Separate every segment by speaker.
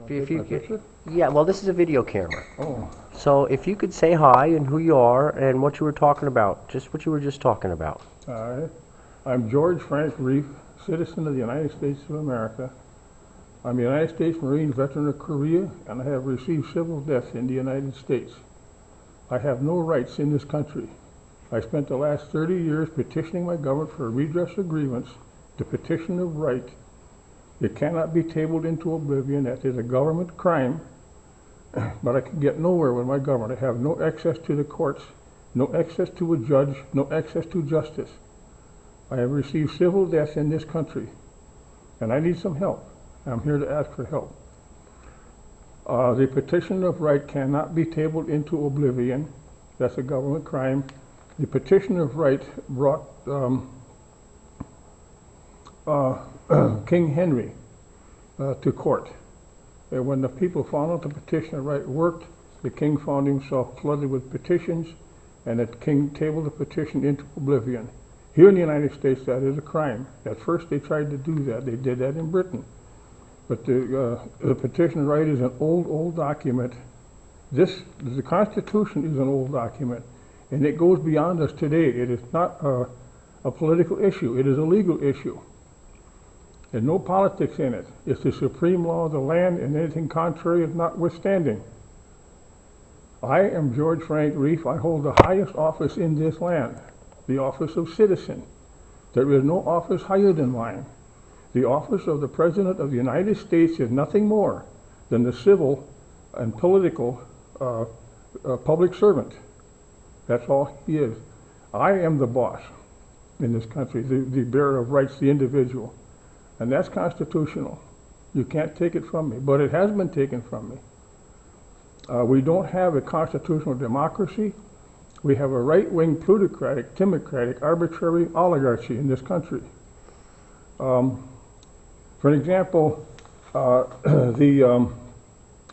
Speaker 1: If you
Speaker 2: Take my
Speaker 1: could, yeah, well, this is a video camera.
Speaker 2: Oh,
Speaker 1: So if you could say hi and who you are and what you were talking about, just what you were just talking about.
Speaker 2: I'm George Frank Reef, citizen of the United States of America. I'm a United States Marine veteran of Korea, and I have received civil death in the United States. I have no rights in this country. I spent the last 30 years petitioning my government for a redress of grievance, the petition of right. It cannot be tabled into oblivion. That is a government crime, but I can get nowhere with my government. I have no access to the courts, no access to a judge, no access to justice. I have received civil death in this country, and I need some help. I'm here to ask for help. The petition of right cannot be tabled into oblivion. That's a government crime. The petition of right brought King Henry to court. And when the people found out the petition of right worked, the king found himself flooded with petitions, and the king tabled the petition into oblivion. Here in the United States, that is a crime. At first, they tried to do that. They did that in Britain. But the petition of right is an old document. The Constitution is an old document, and it goes beyond us today. It is not a political issue. It is a legal issue. There's no politics in it. It's the supreme law of the land, and anything contrary is notwithstanding. I am George Frank Reef. I hold the highest office in this land, the office of citizen. There is no office higher than mine. The office of the President of the United States is nothing more than the civil and political public servant. That's all he is. I am the boss in this country, the bearer of rights, the individual. And that's constitutional. You can't take it from me, but it has been taken from me. We don't have a constitutional democracy. We have a right-wing, plutocratic, democratic, arbitrary oligarchy in this country. For example, the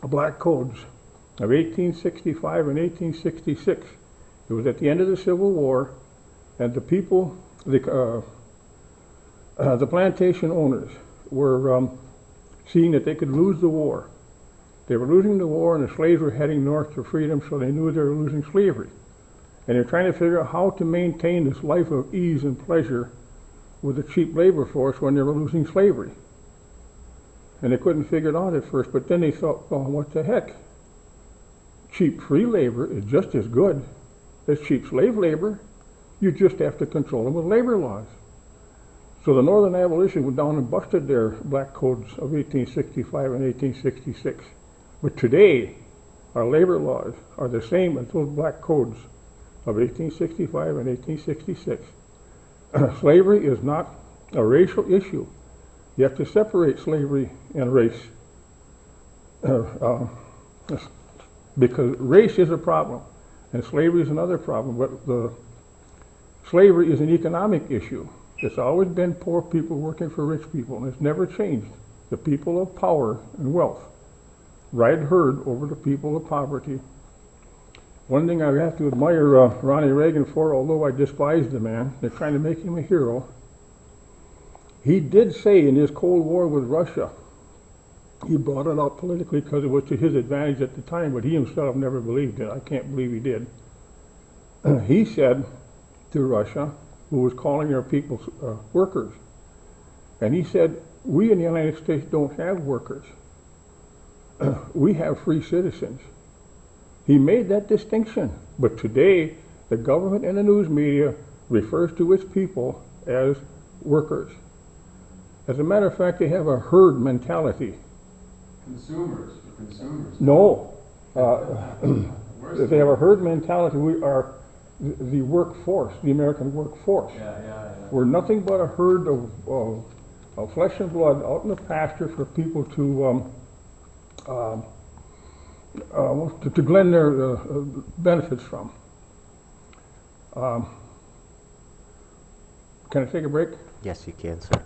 Speaker 2: Black Codes of 1865 and 1866. It was at the end of the Civil War, and the people, the plantation owners were seeing that they could lose the war. They were losing the war, and the slaves were heading north to freedom, so they knew they were losing slavery. And they're trying to figure out how to maintain this life of ease and pleasure with a cheap labor force when they were losing slavery. And they couldn't figure it out at first, but then they thought, well, what the heck? Cheap free labor is just as good as cheap slave labor. You just have to control them with labor laws. So the Northern Abolitionists went down and busted their Black Codes of 1865 and 1866. But today, our labor laws are the same as those Black Codes of 1865 and 1866. Slavery is not a racial issue. You have to separate slavery and race because race is a problem and slavery is another problem. But slavery is an economic issue. It's always been poor people working for rich people, and it's never changed. The people of power and wealth ride herd over the people of poverty. One thing I have to admire Ronnie Reagan for, although I despise the man, they're trying to make him a hero. He did say in his Cold War with Russia, he brought it out politically because it was to his advantage at the time, but he himself never believed it. I can't believe he did. He said to Russia, who was calling their people workers, and he said, we in the United States don't have workers. We have free citizens. He made that distinction, but today the government and the news media refers to its people as workers. As a matter of fact, they have a herd mentality.
Speaker 3: Consumers.
Speaker 2: No. They have a herd mentality. We are the workforce, the American workforce.
Speaker 3: Yeah.
Speaker 2: We're nothing but a herd of flesh and blood out in the pasture for people to glean their benefits from. Can I take a break?
Speaker 1: Yes, you can, sir.